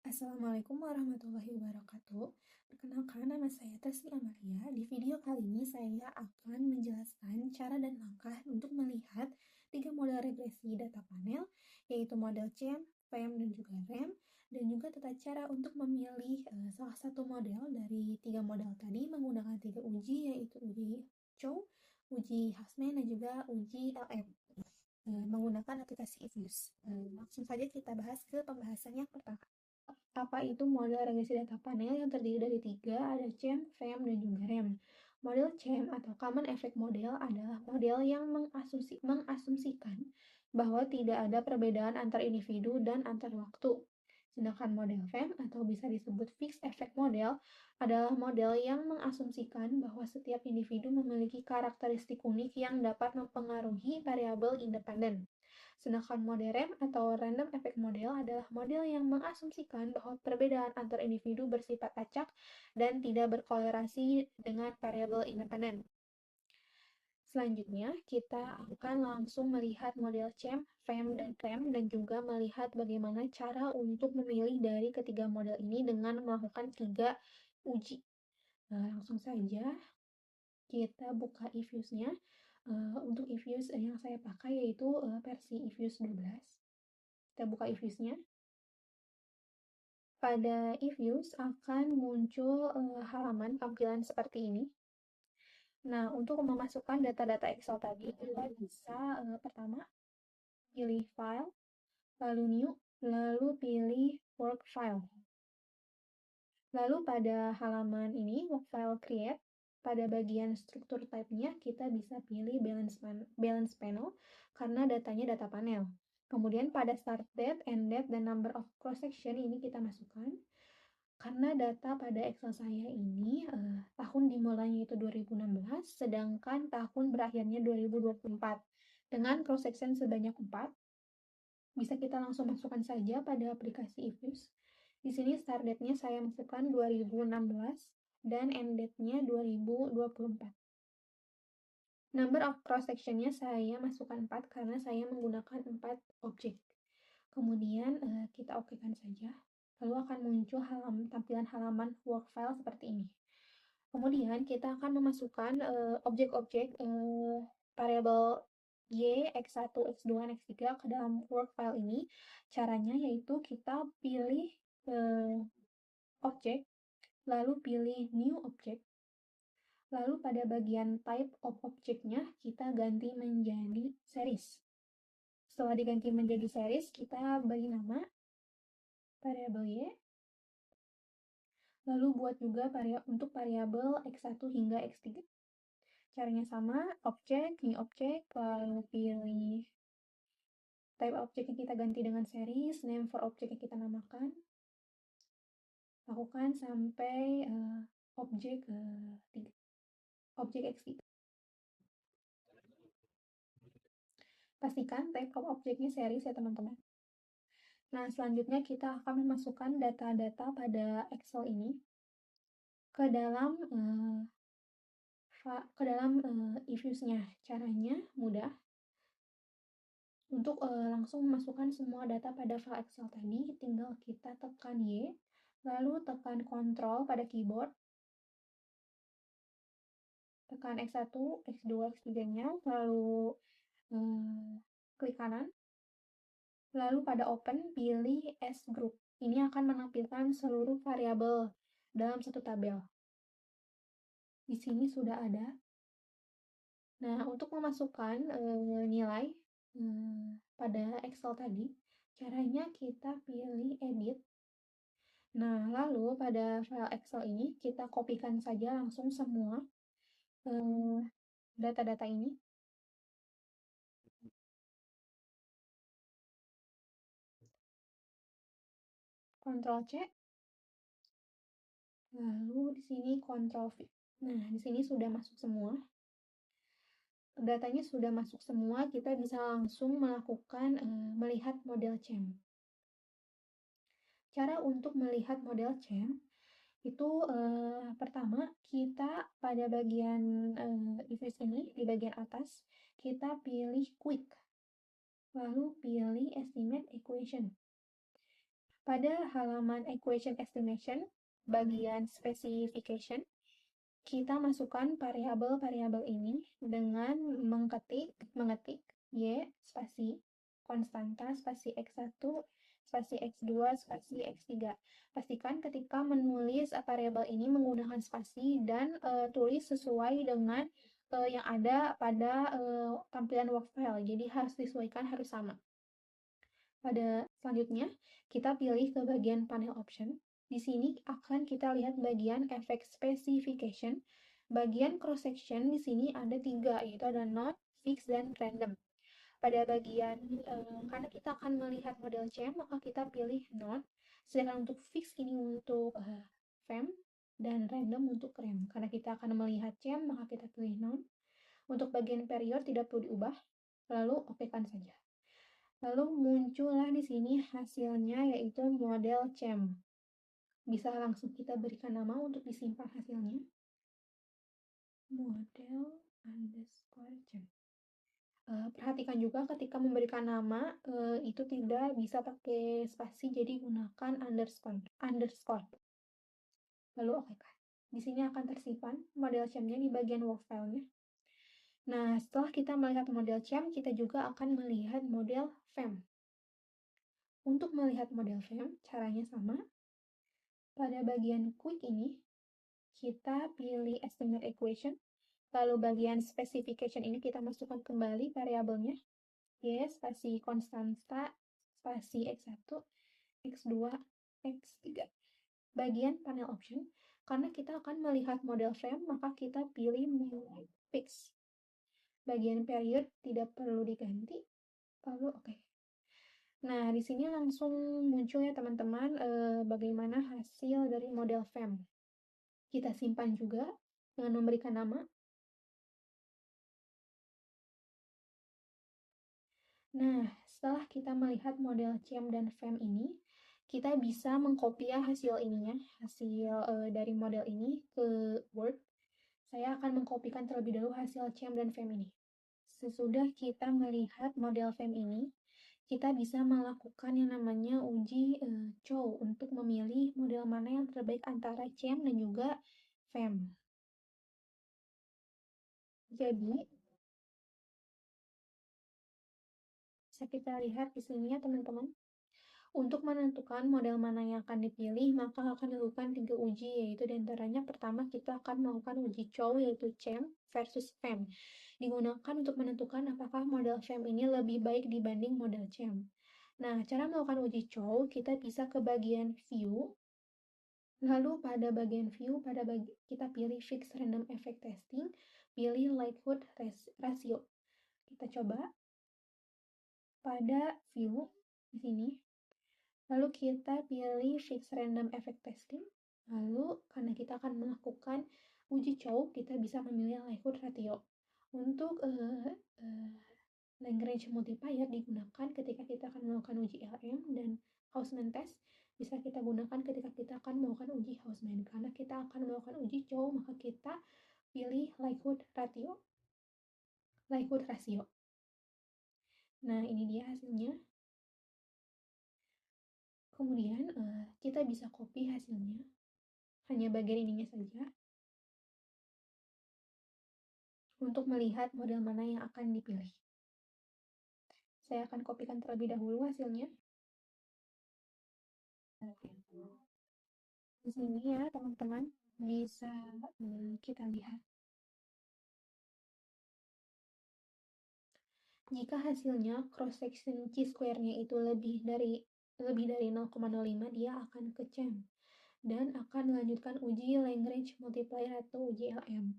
Assalamualaikum warahmatullahi wabarakatuh. Perkenalkan, nama saya Tesli Amalia. Di video kali ini saya akan menjelaskan cara dan langkah untuk melihat 3 model regresi data panel, yaitu model CHAM, FEM, dan juga REM, dan juga tata cara untuk memilih salah satu model dari 3 model tadi menggunakan 3 uji, yaitu uji Chow, uji Hussman, dan juga uji LM menggunakan aplikasi Ifuse. Langsung saja kita bahas ke pembahasan yang pertama. Apa itu model regresi data panel yang terdiri dari 3, ada CHAM, FEM, dan juga REM. Model CHAM atau Common Effect Model adalah model yang mengasumsikan bahwa tidak ada perbedaan antar individu dan antar waktu. Sedangkan model FEM atau bisa disebut Fixed Effect Model adalah model yang mengasumsikan bahwa setiap individu memiliki karakteristik unik yang dapat mempengaruhi variabel independen. Sedangkan model REM atau Random Effect Model adalah model yang mengasumsikan bahwa perbedaan antar individu bersifat acak dan tidak berkolerasi dengan variabel independen. Selanjutnya, kita akan langsung melihat model CHAM, FEM, dan REM, dan juga melihat bagaimana cara untuk memilih dari ketiga model ini dengan melakukan 3 uji. Langsung saja kita buka Ifuse-nya. Untuk Ifuse yang saya pakai yaitu versi Ifuse 12. Kita buka Ifuse-nya. Pada Ifuse akan muncul halaman tampilan seperti ini. Nah, untuk memasukkan data-data Excel tadi, kita bisa pertama pilih File, lalu New, lalu pilih Work File. Lalu pada halaman ini, Work File Create, pada bagian struktur type-nya kita bisa pilih balance panel karena datanya data panel. Kemudian pada start date, end date, dan number of cross section ini kita masukkan. Karena data pada Excel saya ini tahun dimulainya itu 2016, sedangkan tahun berakhirnya 2024. Dengan cross section sebanyak 4, bisa kita langsung masukkan saja pada aplikasi Ifuse. Di sini start date-nya saya masukkan 2016 dan end date-nya 2024. Number of cross section-nya saya masukkan 4 karena saya menggunakan 4 objek. Kemudian kita okekan saja. Lalu akan muncul tampilan halaman work file seperti ini. Kemudian kita akan memasukkan objek-objek variabel Y, X1, X2, dan X3 ke dalam work file ini. Caranya yaitu kita pilih objek, lalu pilih new object, lalu pada bagian type of objeknya kita ganti menjadi series. Setelah diganti menjadi series, kita beri nama variabel Y, lalu buat juga untuk variabel X1 hingga X3. Caranya sama, objek, new objek, lalu pilih type objek yang kita ganti dengan series, name for objek yang kita namakan. Lakukan sampai objek X3. Pastikan type of objeknya series ya teman-teman. Nah, selanjutnya kita akan memasukkan data-data pada Excel ini ke dalam Ifuse-nya. Caranya mudah. Untuk langsung memasukkan semua data pada file Excel tadi, tinggal kita tekan Y, lalu tekan Ctrl pada keyboard, tekan X1, X2, X3-nya, lalu klik kanan, lalu pada Open, pilih S Group. Ini akan menampilkan seluruh variabel dalam satu tabel. Di sini sudah ada. Nah, untuk memasukkan nilai pada Excel tadi, caranya kita pilih Edit. Nah, lalu pada file Excel ini kita kopikan saja langsung semua data-data ini. Ctrl C. Lalu di sini Ctrl V. Nah, di sini sudah masuk semua. Datanya sudah masuk semua, kita bisa langsung melakukan melihat model CHAM. Cara untuk melihat model CHAM itu pertama kita pada bagian Ifuse ini di bagian atas kita pilih Quick, lalu pilih Estimate Equation. Pada halaman equation estimation, bagian specification, kita masukkan variabel-variabel ini dengan mengetik Y spasi konstanta spasi X1 spasi X2 spasi X3. Pastikan ketika menulis variabel ini menggunakan spasi dan tulis sesuai dengan yang ada pada tampilan work file. Jadi harus disesuaikan, harus sama. Pada selanjutnya, kita pilih ke bagian panel option. Di sini akan kita lihat bagian effect specification. Bagian cross section di sini ada 3, yaitu ada node, fixed, dan random. Pada bagian, karena kita akan melihat model CM, maka kita pilih node. Sedangkan untuk fixed ini untuk FEM, dan random untuk rem. Karena kita akan melihat CM, maka kita pilih node. Untuk bagian period tidak perlu diubah, lalu okekan saja. Lalu muncullah di sini hasilnya, yaitu model CEM. Bisa langsung kita berikan nama untuk disimpan hasilnya. Model underscore CEM. Perhatikan juga ketika memberikan nama, itu tidak bisa pakai spasi, jadi gunakan underscore. Lalu okekan. Di sini akan tersimpan model CEM-nya di bagian work file-nya. Nah, setelah kita melihat model CEM, kita juga akan melihat model FEM. Untuk melihat model FEM, caranya sama. Pada bagian quick ini, kita pilih estimate equation. Lalu bagian specification ini kita masukkan kembali variabelnya. Y spasi konstanta spasi X1, X2, X3. Bagian panel option. Karena kita akan melihat model FEM, maka kita pilih mulai fix. Bagian period tidak perlu diganti. Lalu oke. Nah, di sini langsung muncul ya teman-teman bagaimana hasil dari model FEM. Kita simpan juga dengan memberikan nama. Nah, setelah kita melihat model CEM dan FEM ini, kita bisa mengkopiah hasil ininya, hasil dari model ini ke Word. Saya akan mengkopikan terlebih dahulu hasil CEM dan FEM ini. Sesudah kita melihat model FEM ini, kita bisa melakukan yang namanya uji COW untuk memilih model mana yang terbaik antara CEM dan juga FEM. Jadi, bisa kita lihat di sini ya teman-teman. Untuk menentukan model mana yang akan dipilih, maka akan dilakukan 3 uji, yaitu diantaranya pertama kita akan melakukan uji COW, yaitu CEM versus FEM. Digunakan untuk menentukan apakah model FEM ini lebih baik dibanding model CEM. Nah, cara melakukan uji COW, kita bisa ke bagian View. Lalu pada bagian View, kita pilih Fix Random Effect Testing, pilih Likelihood Ratio. Kita coba pada View di sini. Lalu kita pilih Fix Random Effect Testing. Lalu karena kita akan melakukan uji COW, kita bisa memilih Likelihood Ratio. Untuk Lagrange multiplier digunakan ketika kita akan melakukan uji LM, dan Hausman test bisa kita gunakan ketika kita akan melakukan uji Hausman. Karena kita akan melakukan uji COW, maka kita pilih Likelihood Ratio. Nah, ini dia hasilnya. Kemudian kita bisa copy hasilnya, hanya bagian ininya saja, untuk melihat model mana yang akan dipilih. Saya akan kopikan terlebih dahulu hasilnya. Di sini ya teman-teman, bisa kita lihat. Jika hasilnya cross section chi-square-nya itu lebih dari 0,05, dia akan ke CEM dan akan melanjutkan uji Lagrange multiplier atau uji LM.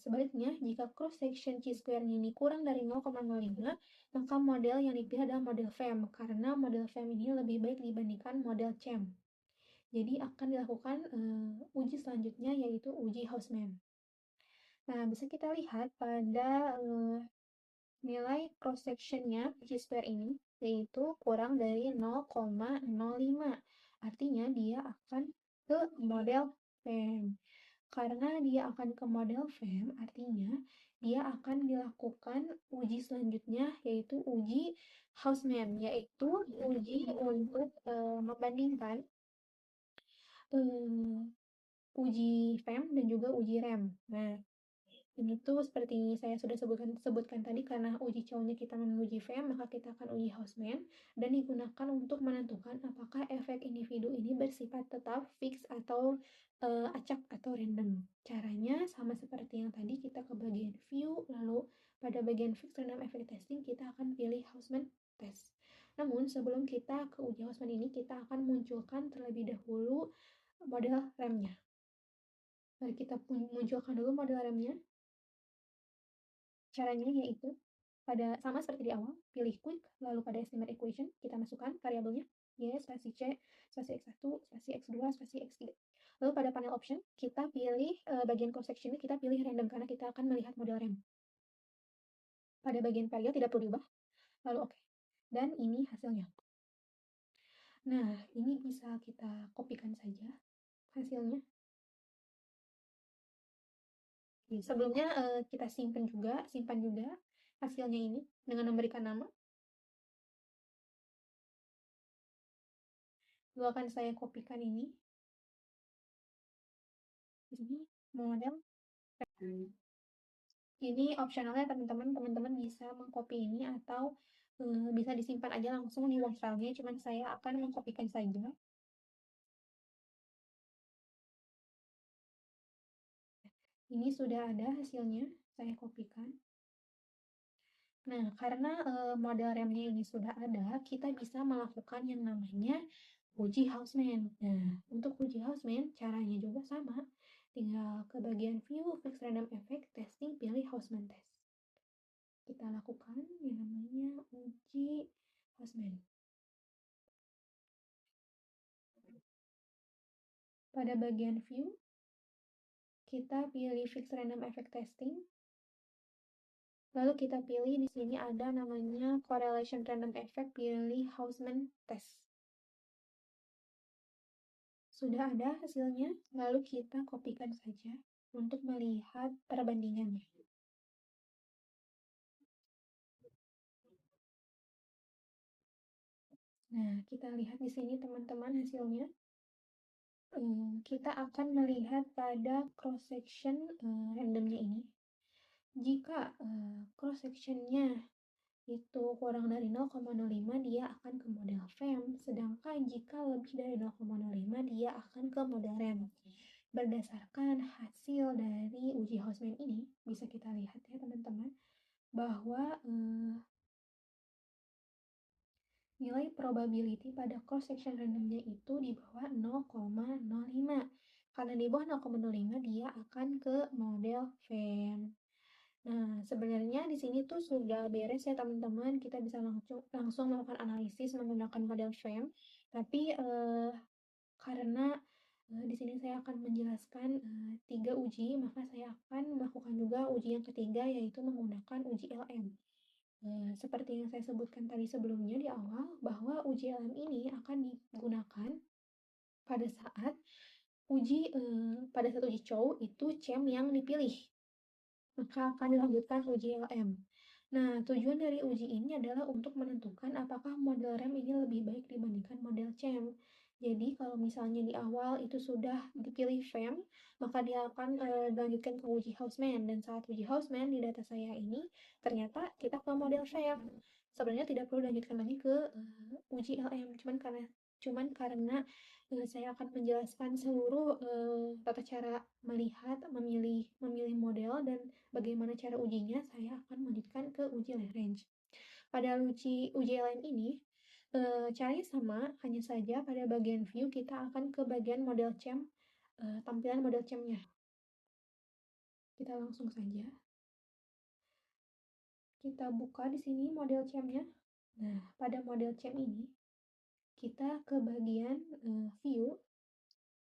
Sebaliknya, jika cross section chi-square-nya ini kurang dari 0,05, maka model yang dipilih adalah model FEM, karena model FEM ini lebih baik dibandingkan model CEM. Jadi akan dilakukan uji selanjutnya, yaitu uji Hausman. Nah, bisa kita lihat pada nilai cross sectionnya chi-square ini, yaitu kurang dari 0,05. Artinya dia akan ke model FEM. Karena dia akan ke model FEM, artinya dia akan dilakukan uji selanjutnya, yaitu uji Houseman, yaitu uji untuk membandingkan uji FEM dan juga uji REM. Nah, ini tuh seperti saya sudah sebutkan tadi, karena uji cowoknya kita menguji FEM, maka kita akan uji Houseman dan digunakan untuk menentukan apakah efek individu ini bersifat tetap, fix, atau acak atau random. Caranya sama seperti yang tadi, kita ke bagian view, lalu pada bagian fix random effect testing kita akan pilih Houseman test. Namun sebelum kita ke uji Houseman ini, kita akan munculkan terlebih dahulu model remnya. Mari kita munculkan dulu model remnya. Caranya yaitu sama seperti di awal, pilih quick, lalu pada estimate equation kita masukkan variabelnya y spasi c spasi x1 spasi x2 spasi x3. Lalu pada panel option kita pilih bagian cross section, kita pilih random karena kita akan melihat model rem. Pada bagian variable tidak perlu diubah, lalu oke. Dan ini hasilnya. Nah, ini bisa kita kopikan saja hasilnya. Sebelumnya kita simpan juga hasilnya ini dengan memberikan nama. Lalu akan saya kopikan ini. Di sini model. Ini opsionalnya teman-teman bisa mengcopy ini atau bisa disimpan aja langsung di word filenya, cuman saya akan mengkopikan saja. Ini sudah ada hasilnya, saya kopikan. Nah, karena model remnya ini sudah ada, kita bisa melakukan yang namanya uji Houseman. Nah, untuk uji Houseman caranya juga sama, tinggal ke bagian view, fix random effect, testing, pilih Houseman test. Kita lakukan yang namanya uji Houseman. Pada bagian view, kita pilih fix random effect testing. Lalu kita pilih di sini ada namanya correlation random effect, pilih Houseman test. Sudah ada hasilnya, lalu kita kopikan saja untuk melihat perbandingannya. Nah, kita lihat di sini teman-teman hasilnya. Kita akan melihat pada cross section randomnya ini. Jika cross sectionnya itu kurang dari 0,05, dia akan ke model FEM, sedangkan jika lebih dari 0,05 dia akan ke model REM. Berdasarkan hasil dari uji Houseman ini, bisa kita lihat ya teman-teman, bahwa nilai probability pada cross section randomnya itu di bawah 0,05. Karena di bawah 0,05 dia akan ke model FEM. Nah, sebenarnya di sini tuh sudah beres ya teman-teman. Kita bisa langsung melakukan analisis menggunakan model FEM. Tapi karena di sini saya akan menjelaskan 3 uji, maka saya akan melakukan juga uji yang ketiga, yaitu menggunakan uji LM. Seperti yang saya sebutkan tadi sebelumnya di awal, bahwa uji LM ini akan digunakan pada saat uji CHOW itu CHEM yang dipilih, maka akan dilanjutkan uji LM. Nah, tujuan dari uji ini adalah untuk menentukan apakah model REM ini lebih baik dibandingkan model CHEM. Jadi, kalau misalnya di awal itu sudah dipilih FEM, maka dia akan dilanjutkan ke uji Houseman. Dan saat uji Houseman di data saya ini, ternyata kita ke model FEM. Sebenarnya tidak perlu dilanjutkan lagi ke uji LM, cuman karena saya akan menjelaskan seluruh tata cara melihat, memilih model, dan bagaimana cara ujinya, saya akan melanjutkan ke uji Lagrange. Pada uji LM ini, caranya sama, hanya saja pada bagian view kita akan ke bagian model CHEM, tampilan model CHEM-nya. Kita langsung saja. Kita buka di sini model CHEM-nya. Nah, pada model CHEM ini, kita ke bagian view.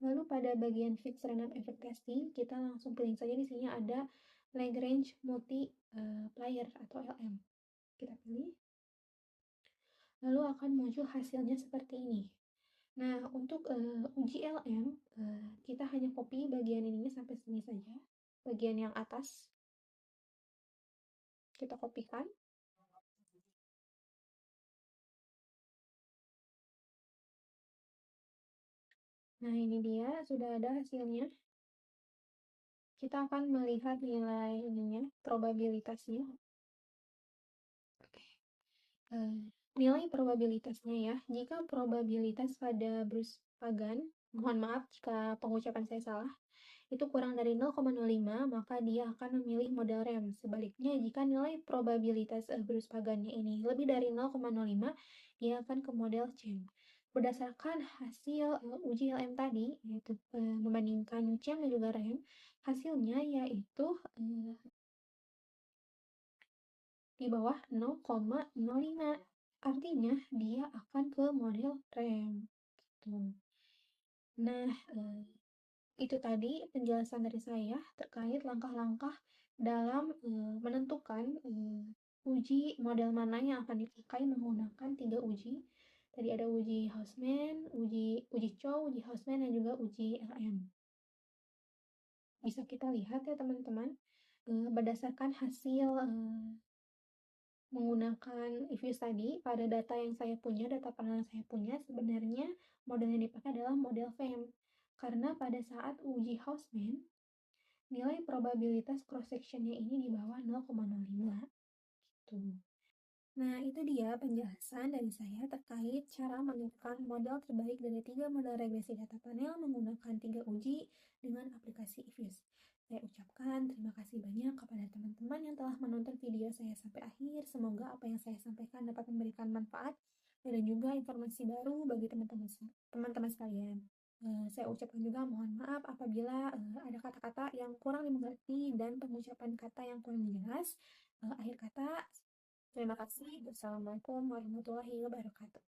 Lalu pada bagian fix random effect testing, kita langsung pilih saja di sini ada Lagrange multiplier atau LM. Kita pilih. Lalu akan muncul hasilnya seperti ini. Nah, untuk uji LM, kita hanya copy bagian ini sampai sini saja, bagian yang atas. Kita kopikan. Nah, ini dia, sudah ada hasilnya. Kita akan melihat nilai ininya, probabilitasnya. Eh, Nilai probabilitasnya ya. Jika probabilitas pada Bruce Pagan, mohon maaf jika pengucapan saya salah, itu kurang dari 0,05, maka dia akan memilih model RAM. Sebaliknya, jika nilai probabilitas Bruce Pagannya ini lebih dari 0,05, dia akan ke model CHAM. Berdasarkan hasil uji LM tadi, yaitu membandingkan CHAM dan juga RAM, hasilnya yaitu di bawah 0,05. Artinya dia akan ke model RAM. Gitu. Nah, itu tadi penjelasan dari saya terkait langkah-langkah dalam menentukan uji model mana yang akan dipakai menggunakan 3 uji. Tadi ada uji Hausman, uji Chow, uji Hausman, dan juga uji LM. Bisa kita lihat ya teman-teman, berdasarkan hasil menggunakan Ifuse tadi, pada data yang saya punya, data pengenalan saya punya, sebenarnya model yang dipakai adalah model FEM. Karena pada saat uji Hausman, nilai probabilitas cross-sectionnya ini di bawah 0,05. Gitu. Nah, itu dia penjelasan dari saya terkait cara menentukan model terbaik dari 3 model regresi data panel menggunakan 3 uji dengan aplikasi Ifuse. Saya ucapkan terima kasih banyak kepada teman-teman yang telah menonton video saya sampai akhir. Semoga apa yang saya sampaikan dapat memberikan manfaat dan juga informasi baru bagi teman-teman sekalian. Saya ucapkan juga mohon maaf apabila ada kata-kata yang kurang dimengerti dan pengucapan kata yang kurang jelas. Akhir kata, terima kasih. Wassalamualaikum warahmatullahi wabarakatuh.